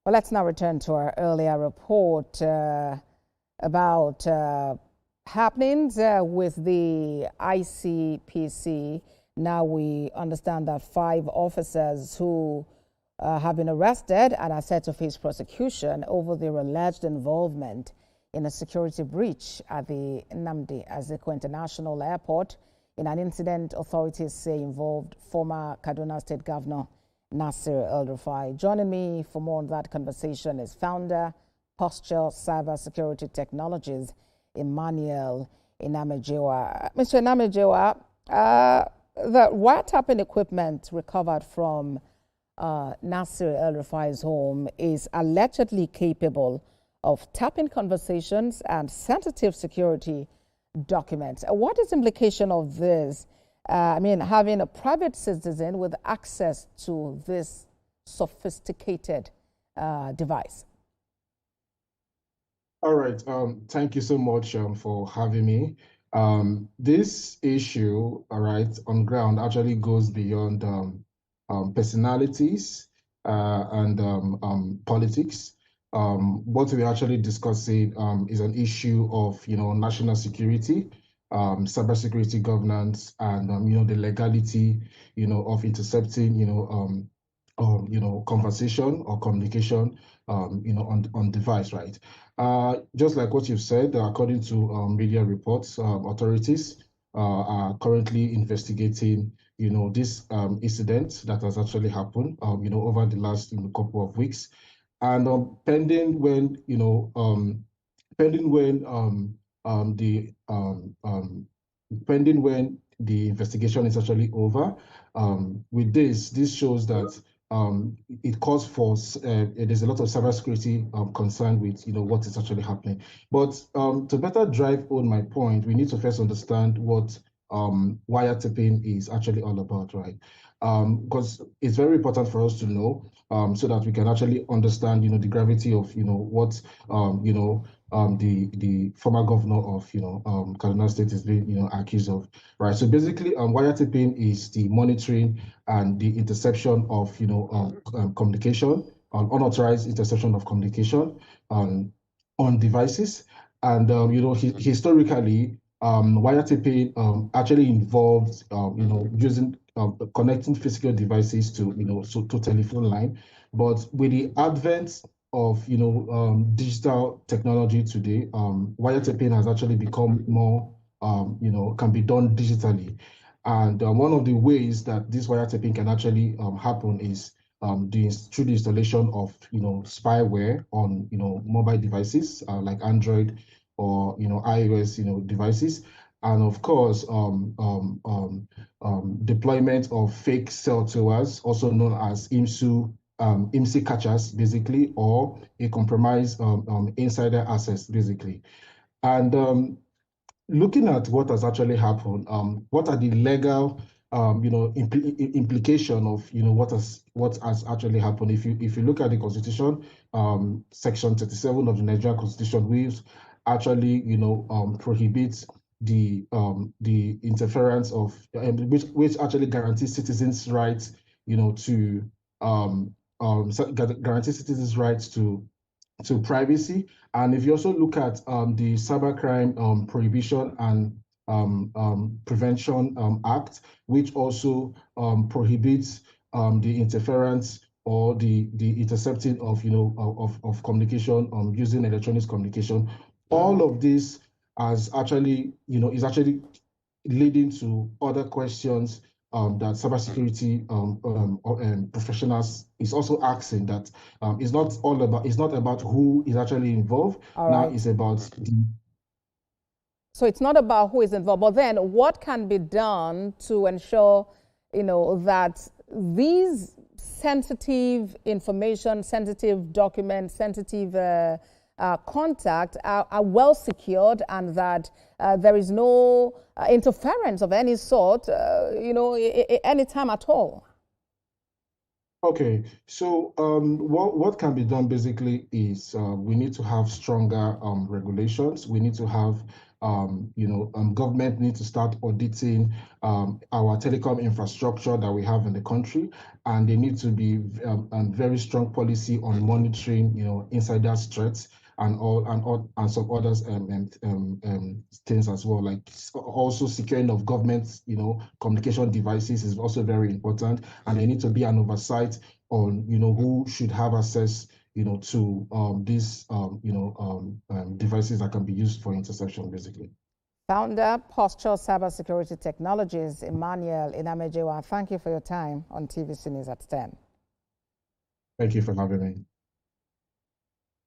Well, let's now return to our earlier report about happenings with the ICPC. Now we understand that 5 officers who have been arrested and are set to face prosecution over their alleged involvement in a security breach at the Enamejewa International Airport in an incident authorities say involved former Kaduna State Governor Nasir El-Rufai. Joining me for more on that conversation is founder, Posture Cybersecurity Technologies, Emmanuel Enamejewa. Mr. Enamejewa, the wiretapping equipment recovered from Nasir El-Rufai's home is allegedly capable of tapping conversations and sensitive security documents. What is the implication of this? Having a private citizen with access to this sophisticated device. All right. Thank you so much for having me. This issue, all right, on ground actually goes beyond personalities and politics. What we're actually discussing is an issue of, national security, cybersecurity governance, and the legality, of intercepting, conversation or communication, on device, right? Just like what you've said, according to media reports, authorities are currently investigating, this incident that has actually happened, over the last couple of weeks, and pending when, pending when the investigation is actually over. With this shows that it calls for there's a lot of cybersecurity concern with what is actually happening. But to better drive home my point, we need to first understand what wiretapping is actually all about, right? Because it's very important for us to know so that we can actually understand the gravity of what the former governor of Kaduna State is being accused of, right? So basically, wiretapping is the monitoring and the interception of communication, unauthorized interception of communication on devices, and historically, wiretapping actually involves using connecting physical devices to to telephone line, but with the advent of digital technology today, wiretapping has actually become more can be done digitally, and one of the ways that this wiretapping can actually happen is through the installation of spyware on mobile devices like Android or iOS devices, and of course deployment of fake cell towers, also known as IMSI catchers, basically, or a compromised insider access, basically. And looking at what has actually happened, what are the legal implication of what has actually happened? If you look at the Constitution, Section 37 of the Nigerian Constitution, which actually prohibits the interference of which actually guarantees citizens' rights, to guarantee citizens' rights to privacy. And if you also look at the Cybercrime Prohibition and Prevention Act, which also prohibits the interference or the intercepting of of communication using electronic communication, all of this has actually is actually leading to other questions that cybersecurity professionals is also asking, that it's not about who is actually involved. All now right. It's about So it's not about who is involved, but then what can be done to ensure that these sensitive information, sensitive documents, sensitive contact are well secured, and that there is no interference of any sort, anytime at all? Okay, so what can be done basically is we need to have stronger regulations. We need to have government need to start auditing our telecom infrastructure that we have in the country, and they need to be very strong policy on monitoring, insider threats and some others things as well. Like also securing of government, communication devices is also very important, and there need to be an oversight on, who should have access, to these, devices that can be used for interception, basically. Founder, Posture Cybersecurity Technologies, Emmanuel Enamejewa, thank you for your time on TVC News at 10. Thank you for having me.